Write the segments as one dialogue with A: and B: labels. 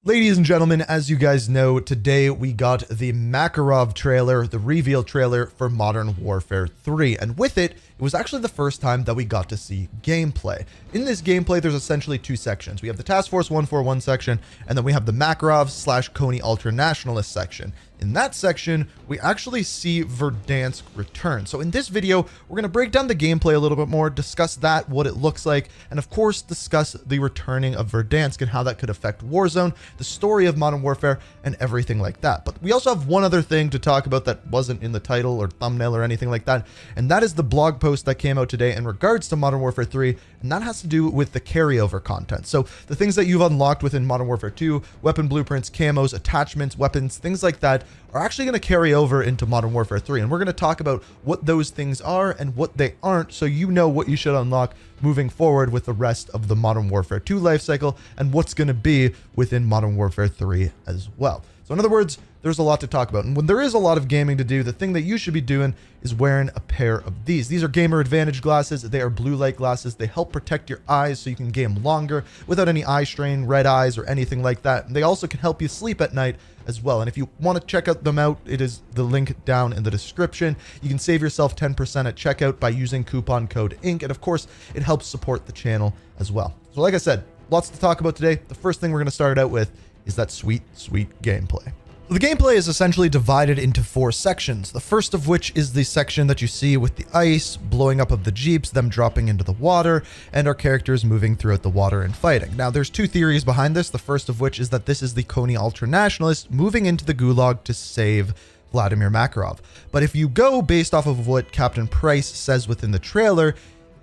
A: Ladies and gentlemen, as you guys know, today we got the Makarov trailer, the reveal trailer for Modern Warfare 3. And with it, it was actually the first time that we got to see gameplay. In this gameplay, there's essentially two sections. We have the Task Force 141 section, and then we have the Makarov/Coney Ultranationalist section. In that section, we actually see Verdansk return. So in this video, we're going to break down the gameplay a little bit more, discuss that, what it looks like, and of course, discuss the returning of Verdansk and how that could affect Warzone, the story of Modern Warfare, and everything like that. But we also have one other thing to talk about that wasn't in the title or thumbnail or anything like that, and that is the blog post that came out today in regards to Modern Warfare 3, and that has to do with the carryover content. So the things that you've unlocked within Modern Warfare 2, weapon blueprints, camos, attachments, weapons, things like that, are actually going to carry over into Modern Warfare 3. And we're going to talk about what those things are and what they aren't, so you know what you should unlock moving forward with the rest of the Modern Warfare 2 lifecycle and what's going to be within Modern Warfare 3 as well. So in other words, there's a lot to talk about. And when there is a lot of gaming to do, the thing that you should be doing is wearing a pair of these. These are Gamer Advantage glasses. They are blue light glasses. They help protect your eyes so you can game longer without any eye strain, red eyes, or anything like that. And they also can help you sleep at night as well. And if you want to check them out, it is the link down in the description. You can save yourself 10% at checkout by using coupon code INK. And of course, it helps support the channel as well. So like I said, lots to talk about today. The first thing we're going to start out with is that sweet gameplay. The gameplay is essentially divided into 4 sections, the first of which is the section that you see with the ice, blowing up of the jeeps, them dropping into the water, and our characters moving throughout the water and fighting. Now, there's 2 theories behind this, the first of which is that this is the Coney Ultranationalists moving into the Gulag to save Vladimir Makarov. But if you go based off of what Captain Price says within the trailer,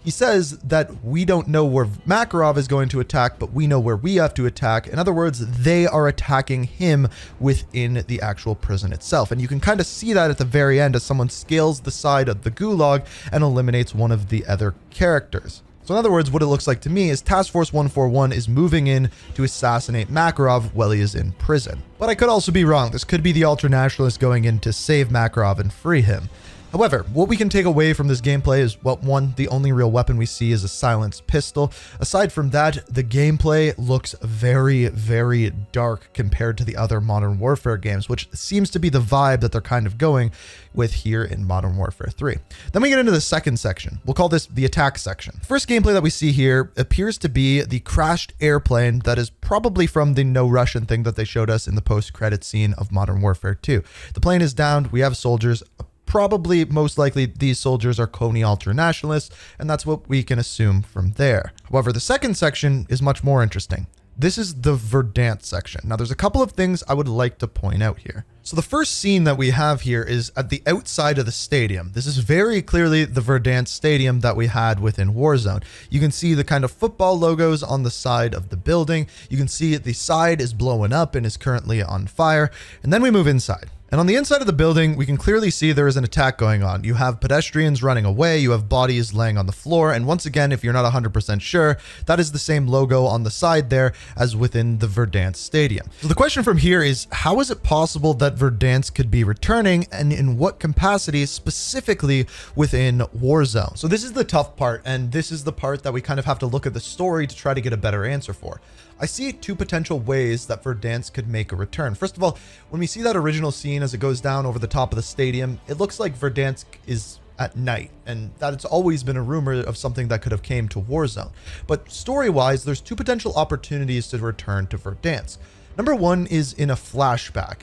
A: he says that we don't know where Makarov is going to attack, but we know where we have to attack. In other words, they are attacking him within the actual prison itself. And you can kind of see that at the very end as someone scales the side of the Gulag and eliminates one of the other characters. So in other words, what it looks like to me is Task Force 141 is moving in to assassinate Makarov while he is in prison. But I could also be wrong. This could be the Ultranationalists going in to save Makarov and free him. However, what we can take away from this gameplay is, well, one, the only real weapon we see is a silenced pistol. Aside from that, the gameplay looks very dark compared to the other Modern Warfare games, which seems to be the vibe that they're kind of going with here in Modern Warfare 3. Then we get into the second section. We'll call this the attack section. The first gameplay that we see here appears to be the crashed airplane that is probably from the No Russian thing that they showed us in the post-credit scene of Modern Warfare 2. The plane is downed. We have soldiers. Probably, most likely, these soldiers are Coney Ultranationalists, and that's what we can assume from there. However, the second section is much more interesting. This is the Verdansk section. Now, there's a couple of things I would like to point out here. So the first scene that we have here is at the outside of the stadium. This is very clearly the Verdansk stadium that we had within Warzone. You can see the kind of football logos on the side of the building. You can see the side is blowing up and is currently on fire. And then we move inside. And on the inside of the building, we can clearly see there is an attack going on. You have pedestrians running away, you have bodies laying on the floor, and once again, if you're not 100% sure, that is the same logo on the side there as within the Verdansk stadium. So the question from here is, how is it possible that Verdansk could be returning, and in what capacity specifically within Warzone? So this is the tough part, and this is the part that we kind of have to look at the story to try to get a better answer for. I see 2 potential ways that Verdansk could make a return. First of all, when we see that original scene as it goes down over the top of the stadium, it looks like Verdansk is at night, and that it's always been a rumor of something that could have came to Warzone. But story-wise, there's 2 potential opportunities to return to Verdansk. Number 1 is in a flashback.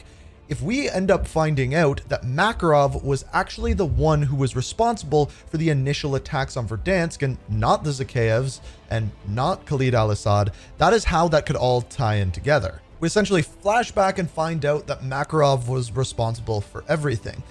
A: If we end up finding out that Makarov was actually the one who was responsible for the initial attacks on Verdansk and not the Zakhaevs and not Khalid al-Assad, that is how that could all tie in together. We essentially flash back and find out that Makarov was responsible for everything.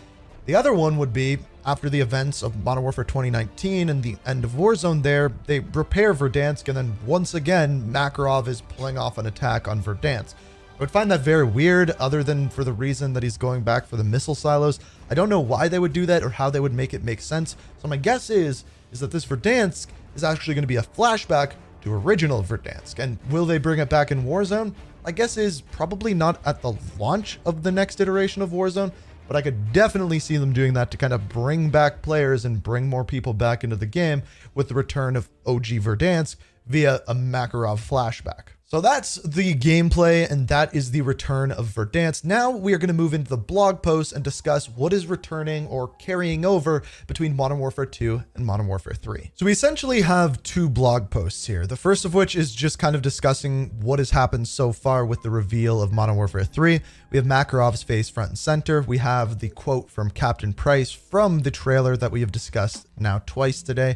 A: The other one would be, after the events of Modern Warfare 2019 and the end of Warzone there, they repair Verdansk, and then once again, Makarov is pulling off an attack on Verdansk. I would find that very weird, other than for the reason that he's going back for the missile silos. I don't know why they would do that or how they would make it make sense. So my guess is that this Verdansk is actually going to be a flashback to original Verdansk. And will they bring it back in Warzone? My guess is probably not at the launch of the next iteration of Warzone, but I could definitely see them doing that to kind of bring back players and bring more people back into the game with the return of OG Verdansk via a Makarov flashback. So that's the gameplay, and that is the return of Verdansk. Now we are going to move into the blog post and discuss what is returning or carrying over between Modern Warfare 2 and Modern Warfare 3. So we essentially have two blog posts here. The first of which is just kind of discussing what has happened so far with the reveal of Modern Warfare 3. We have Makarov's face front and center. We have the quote from Captain Price from the trailer that we have discussed now twice today.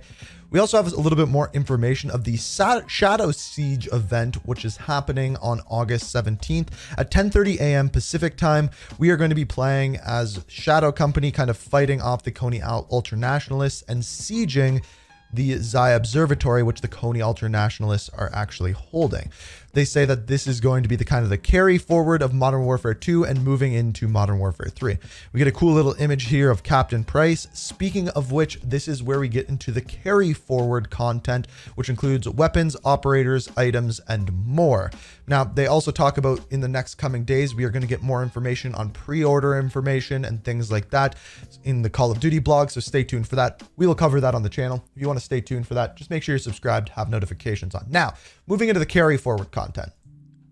A: We also have a little bit more information of the Shadow Siege event, which is happening on August 17th at 10:30 a.m. Pacific time. We are going to be playing as Shadow Company, kind of fighting off the Coney Ultranationalists and sieging the Zai Observatory, which the Coney Ultranationalists are actually holding. They say that this is going to be the kind of the carry forward of Modern Warfare 2 and moving into Modern Warfare 3. We get a cool little image here of Captain Price. Speaking of which, this is where we get into the carry forward content, which includes weapons, operators, items, and more. Now, they also talk about in the next coming days, we are going to get more information on pre-order information and things like that in the Call of Duty blog. So stay tuned for that. We will cover that on the channel. If you want to stay tuned for that, just make sure you're subscribed, have notifications on. Now, moving into the carry forward content.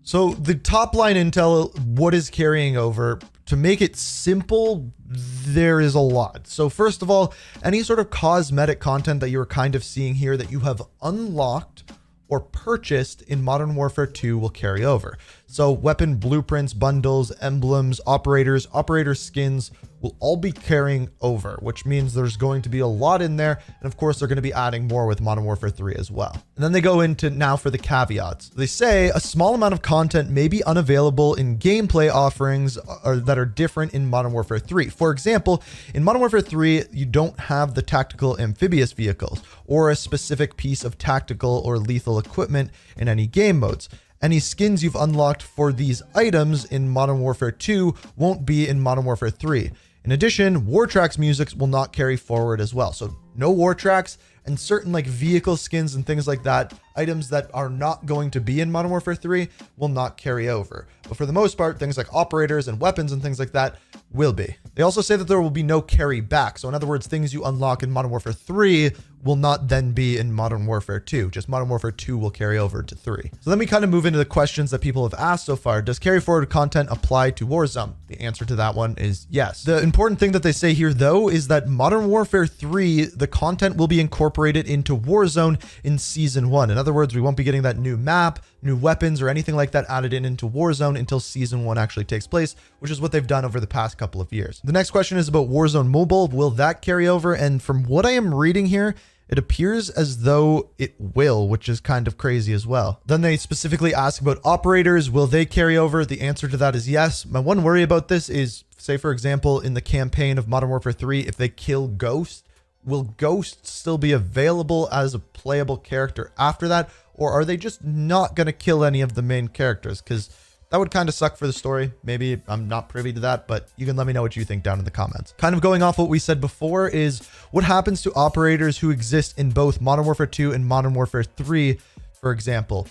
A: So the top line intel, what is carrying over? To make it simple, there is a lot. So first of all, any sort of cosmetic content that you're kind of seeing here that you have unlocked or purchased in Modern Warfare 2 will carry over. So weapon blueprints, bundles, emblems, operators, operator skins will all be carrying over, which means there's going to be a lot in there. And of course, they're going to be adding more with Modern Warfare 3 as well. And then they go into now for the caveats. They say a small amount of content may be unavailable in gameplay offerings that are different in Modern Warfare 3. For example, in Modern Warfare 3, you don't have the tactical amphibious vehicles or a specific piece of tactical or lethal equipment in any game modes. Any skins you've unlocked for these items in Modern Warfare 2 won't be in Modern Warfare 3. In addition, war tracks music will not carry forward as well. So no war tracks and certain like vehicle skins and things like that, items that are not going to be in Modern Warfare 3 will not carry over. But for the most part, things like operators and weapons and things like that will be. They also say that there will be no carry back. So in other words, things you unlock in Modern Warfare 3 will not then be in Modern Warfare 2. Just Modern Warfare 2 will carry over to 3. So then we kind of move into the questions that people have asked so far. Does carry forward content apply to Warzone? The answer to that one is yes. The important thing that they say here though is that Modern Warfare 3, the content will be incorporated into Warzone in Season 1. In other words, we won't be getting that new map, new weapons, or anything like that added into Warzone until Season 1 actually takes place, which is what they've done over the past couple of years. The next question is about Warzone Mobile. Will that carry over? And from what I am reading here, it appears as though it will, which is kind of crazy as well. Then they specifically ask about operators. Will they carry over? The answer to that is yes. My one worry about this is, say for example, in the campaign of Modern Warfare 3, if they kill Ghost, will Ghost still be available as a playable character after that? Or are they just not going to kill any of the main characters? Because that would kind of suck for the story. Maybe I'm not privy to that, but you can let me know what you think down in the comments. Kind of going off what we said before is what happens to operators who exist in both Modern Warfare 2 and Modern Warfare 3, for example.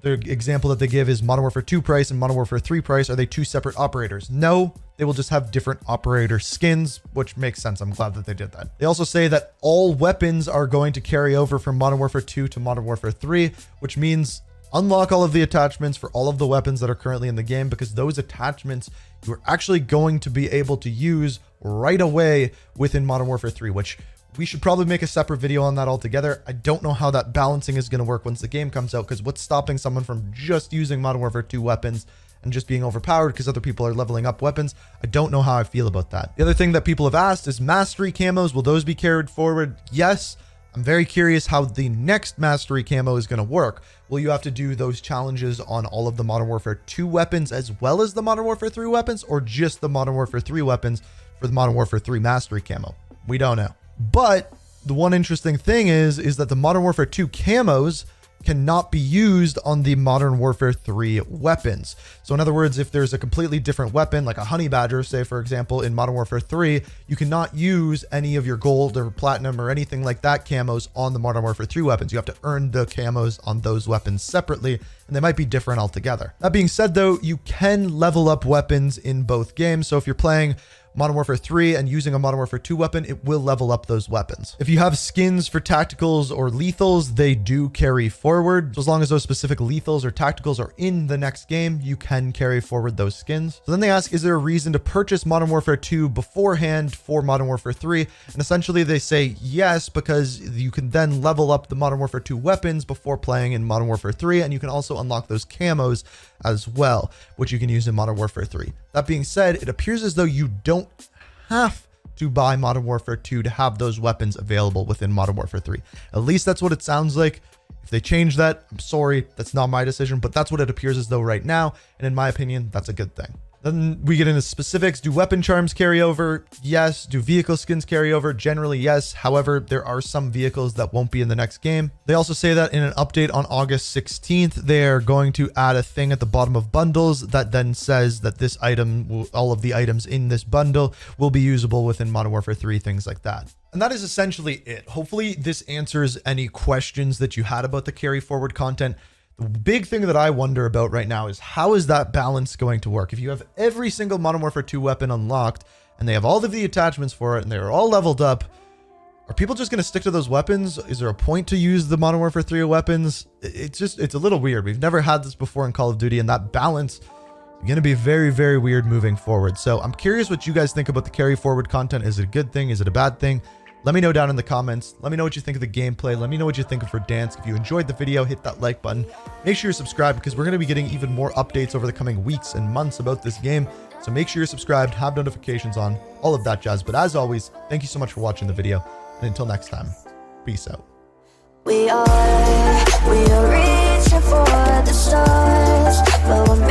A: The example that they give is Modern Warfare 2 price and Modern Warfare 3 price. Are they two separate operators? No, they will just have different operator skins, which makes sense. I'm glad that they did that. They also say that all weapons are going to carry over from Modern Warfare 2 to Modern Warfare 3, which means unlock all of the attachments for all of the weapons that are currently in the game, because those attachments you're actually going to be able to use right away within Modern Warfare 3, which we should probably make a separate video on that altogether. I don't know how that balancing is going to work once the game comes out, because what's stopping someone from just using Modern Warfare 2 weapons and just being overpowered because other people are leveling up weapons? I don't know how I feel about that. The other thing that people have asked is mastery camos. Will those be carried forward? Yes. I'm very curious how the next mastery camo is going to work. Will you have to do those challenges on all of the Modern Warfare 2 weapons as well as the Modern Warfare 3 weapons, or just the Modern Warfare 3 weapons for the Modern Warfare 3 mastery camo? We don't know. But the one interesting thing is that the Modern Warfare 2 camos cannot be used on the Modern Warfare 3 weapons. So in other words, if there's a completely different weapon, like a honey badger, say for example, in Modern Warfare 3, you cannot use any of your gold or platinum or anything like that camos on the Modern Warfare 3 weapons. You have to earn the camos on those weapons separately, and they might be different altogether. That being said though, you can level up weapons in both games. So if you're playing Modern Warfare 3 and using a Modern Warfare 2 weapon, it will level up those weapons. If you have skins for tacticals or lethals, they do carry forward. So as long as those specific lethals or tacticals are in the next game, you can carry forward those skins. So then they ask, is there a reason to purchase Modern Warfare 2 beforehand for Modern Warfare 3? And essentially they say yes, because you can then level up the Modern Warfare 2 weapons before playing in Modern Warfare 3, and you can also unlock those camos as well, which you can use in Modern Warfare 3. That being said, it appears as though you don't have to buy Modern Warfare 2 to have those weapons available within Modern Warfare 3. At least that's what it sounds like. If they change that, I'm sorry, that's not my decision, but that's what it appears as though right now. And in my opinion, that's a good thing. Then we get into specifics. Do weapon charms carry over? Yes. Do vehicle skins carry over? Generally, yes. However, there are some vehicles that won't be in the next game. They also say that in an update on August 16th, they're going to add a thing at the bottom of bundles that then says that this item, all of the items in this bundle will be usable within Modern Warfare 3, things like that. And that is essentially it. Hopefully this answers any questions that you had about the carry forward content. The big thing that I wonder about right now is how is that balance going to work? If you have every single Modern Warfare 2 weapon unlocked and they have all of the attachments for it and they're all leveled up, are people just going to stick to those weapons? Is there a point to use the Modern Warfare 3 weapons? It's a little weird. We've never had this before in Call of Duty, and that balance is going to be very, very weird moving forward. So I'm curious what you guys think about the carry forward content. Is it a good thing? Is it a bad thing? Let me know down in the comments. Let me know what you think of the gameplay. Let me know what you think of Verdansk. If you enjoyed the video, hit that like button. Make sure you're subscribed, because we're going to be getting even more updates over the coming weeks and months about this game. So make sure you're subscribed, have notifications on, all of that jazz. But as always, thank you so much for watching the video. And until next time, peace out.
B: We are reaching for the stars, but we're